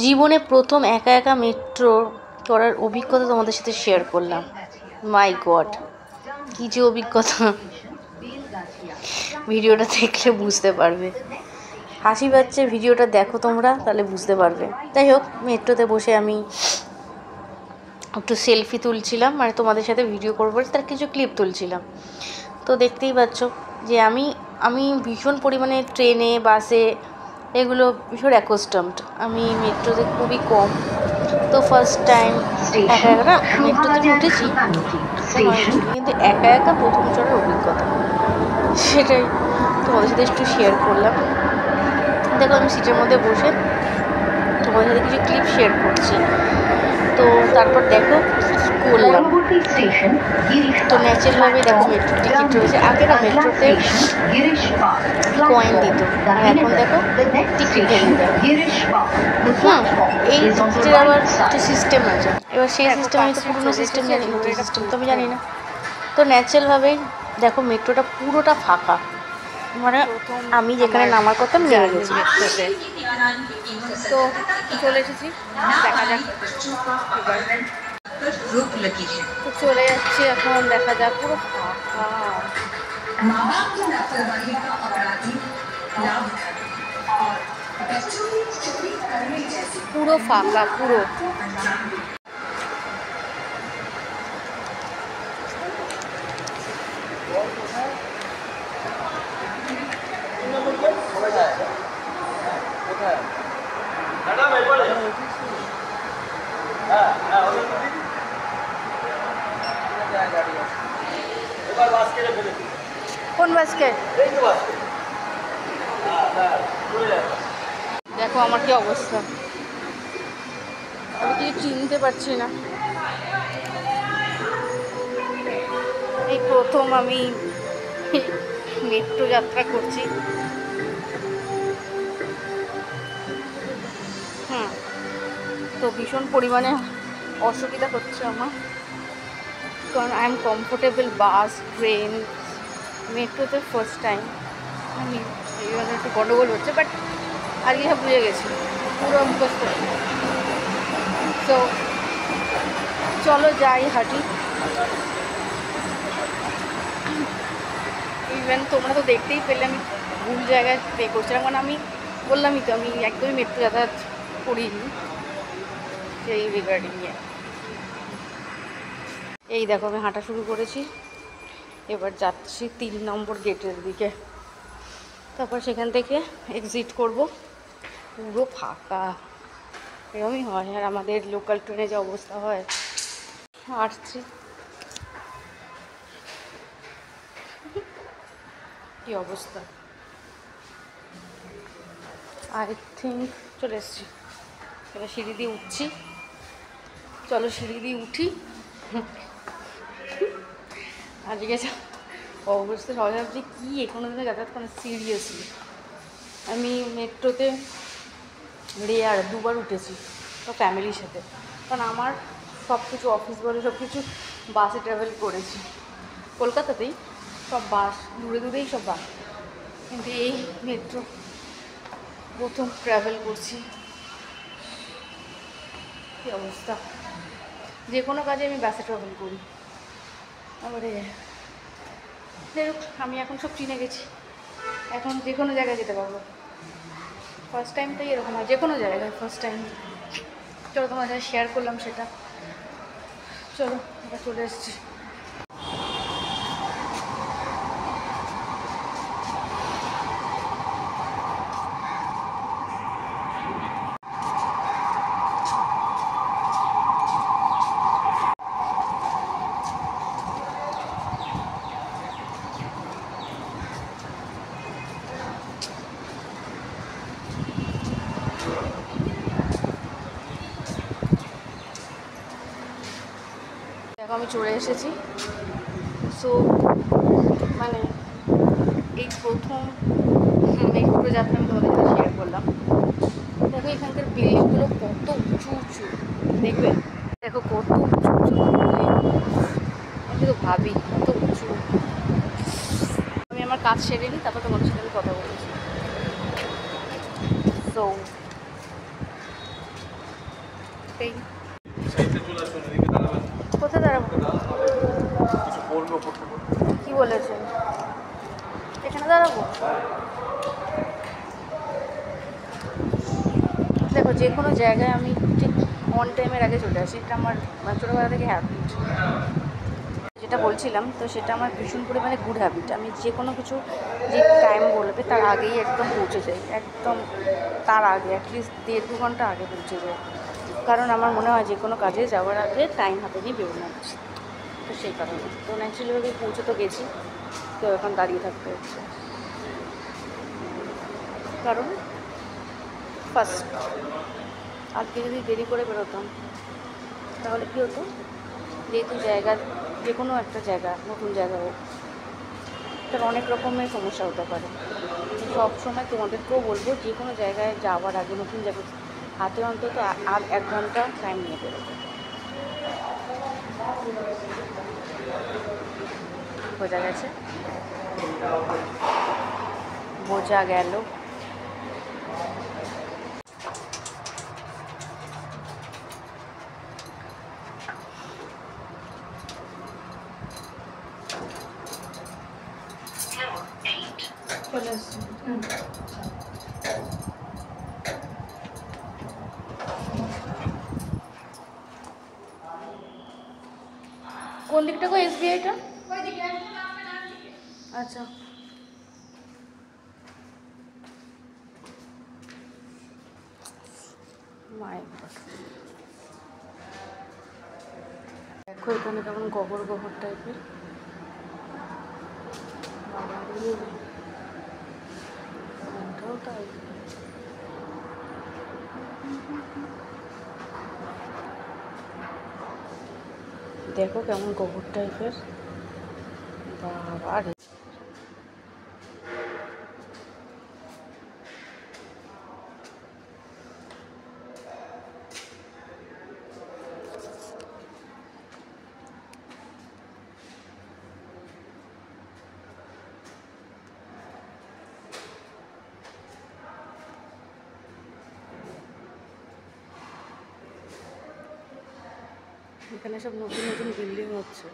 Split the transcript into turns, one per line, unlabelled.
জীবনে প্রথম একা একা মেট্রো করার অভিজ্ঞতা তোমাদের সাথে শেয়ার করলাম। মাই গড, কী যে অভিজ্ঞতা, ভিডিওটা দেখলে বুঝতে পারবে। হাসি পাচ্ছে, ভিডিওটা দেখো তোমরা, তাহলে বুঝতে পারবে। যাই হোক, মেট্রোতে বসে আমি একটু সেলফি তুলছিলাম, মানে তোমাদের সাথে ভিডিও করবো, তার কিছু ক্লিপ তুলছিলাম। তো দেখতেই পাচ্ছ যে আমি ভীষণ পরিমাণে ট্রেনে, বাসে এগুলো ভীষণ অ্যাকস্টমড। আমি মেট্রোতে খুবই কম। তো ফার্স্ট টাইম একা একা না মেট্রোতে আমি উঠেছি, কিন্তু একা একা প্রথম চড়ার অভিজ্ঞতা, সেটাই তোমাদের সাথে একটু শেয়ার করলাম। দেখো, আমি সিটের মধ্যে বসে তোমাদের সাথে কিছু ক্লিপ শেয়ার করছি। তো তারপর দেখো করলাম। তো ন্যাচারালভাবে দেখো মেট্রো টিকিট রয়েছে। আগে না মেট্রোতে কয়েন দিত, আর এখন দেখো টিকিট ধরিয়ে দেয়। এই টিকিটের আবার একটু সিস্টেম আছে। এবার সেই সিস্টেম, আমি তো পুরোনো সিস্টেম জানি, নতুন সিস্টেম তো আমি জানি না। তো ন্যাচারালভাবেই দেখো মেট্রোটা পুরোটা ফাঁকা, মানে আমি যেখানে নামার কথা আমি নেমে গেছি মেট্রোতে। তো চলে এসেছি, দেখা যাক তো চলে যাচ্ছি এখন, দেখা যাক। পুরো ফাঁকা, পুরো ফাঁকা, পুরো। কোন বাস্কেট? দেখো আমার কি অবস্থা, আমি কিছু চিনতে পারছি না। এই প্রথম আমি মেট্রো যাত্রা করছি। তো ভীষণ পরিমাণে অসুবিধা হচ্ছে আমার, কারণ I am comfortable bus, train, মেট্রোতে ফার্স্ট টাইম। আমি এই জন্য একটু গন্ডগোল হচ্ছে, বাট আজকে সব বুঝে গেছি, পুরো মুখস্থ। তো চলো যাই, হাঁটি। ইভেন তোমরা তো দেখতেই পেলে আমি ভুল জায়গায় পে করছিলাম, কারণ আমি বললামই তো আমি একদমই মেট্রো যাতায়াত করিনি সেই রিগার্ডিংয়ে। এই দেখো আমি হাঁটা শুরু করেছি, এবার যাচ্ছি 3 নম্বর গেটের দিকে। তারপর সেখান থেকে এক্সিট করব। পুরো ফাঁকা, এরকমই হয়। আর আমাদের লোকাল ট্রেনে যে অবস্থা হয়, আসছি কি অবস্থা। আই থিঙ্ক চলে এসছি, এবার সিঁড়ি দিয়ে উঠছি। চলো সিঁড়ি দিয়ে উঠি। আজকে অবস্থা সবাই ভাবছি কী কোনো দিনে যাতায়াত করে, সিরিয়াসলি। আমি মেট্রোতে রেয়ার 2বার উঠেছি, তো ফ্যামিলির সাথে, কারণ আমার সব কিছু অফিস বলে সব কিছু বাসে ট্রাভেল করেছি কলকাতাতেই, সব বাস, দূরে দূরেই সব বাস, কিন্তু এই মেট্রো প্রথম ট্রাভেল করছি। কী অবস্থা, যে কোনো কাজে আমি বাসে ট্রাভেল করি। তারপরে যাই হোক, আমি এখন সব চিনে গেছি, এখন যে কোনো জায়গায় যেতে পারবো। ফার্স্ট টাইমটাই এরকম হয়, যে কোনো জায়গায় ফার্স্ট টাইম। চলো তোমার সাথে শেয়ার করলাম সেটা। চলো এবার চলে এসছি। দেখো আমি চলে এসেছি। সো মানে এই প্রথম মেট্রো যাত্রা আমি তোমাদের সাথে শেয়ার করলাম। দেখো এখানকার বিল্ডিংগুলো কত উঁচু উঁচু, দেখবে দেখো কত উঁচু উঁচু বিল্ডিং। আমি তো ভাবি কত উঁচু। আমি আমার কাজ সেরে নিই, তারপর তোমাদের সাথে আমি কথা বলেছি। সো একটাই। কোথায় দাঁড়াবো? কি বলেছে? এখানে দাঁড়াবো? দেখো, যে কোনো জায়গায় আমি ঠিক অন টাইমের আগে চলে আসি, এটা আমার ছোটোবেলা থেকে হ্যাবিট। যেটা বলছিলাম, তো সেটা আমার ভীষণ পরিমাণে গুড হ্যাবিট। আমি যে কোনো কিছু যে টাইম বলবে তার আগেই একদম পৌঁছে যাই, একদম তার আগে অ্যাটলিস্ট 1.5-2 ঘন্টা আগে পৌঁছে যাই। কারণ আমার মনে হয় যে কোনো কাজে যাওয়ার আগে টাইম হাতে নিয়ে বেরোনো উচিত। তো সেই কারণে তো ন্যাচারালিভাবে পৌঁছে তো গেছি, তো এখন দাঁড়িয়ে থাকতে হচ্ছে। কারণ ফার্স্ট আজকে যদি দেরি করে বেরোতাম তাহলে কী হতো, যেহেতু জায়গা যে কোনো একটা জায়গা নতুন জায়গা হোক, তার অনেক রকমের সমস্যা হতে পারে। সব সময় তোমাদেরকেও বলবো, যে কোনো জায়গায় যাওয়ার আগে, নতুন জায়গায় হাতে অন্তত আর 1 ঘন্টা টাইম নিয়ে বেরোবে। বোঝা গেছে? বোঝা গেল? চলে আসছি। কোন দিকটা গো SBIটা? আচ্ছা, মায়ের দেখো এখানে কেমন গোবর গোবর টাইপের। এটাও তাই। দেখো কেমন গোবর টাইপের। বাবা রে, এখানে সব নতুন নতুন বিল্ডিং হচ্ছে।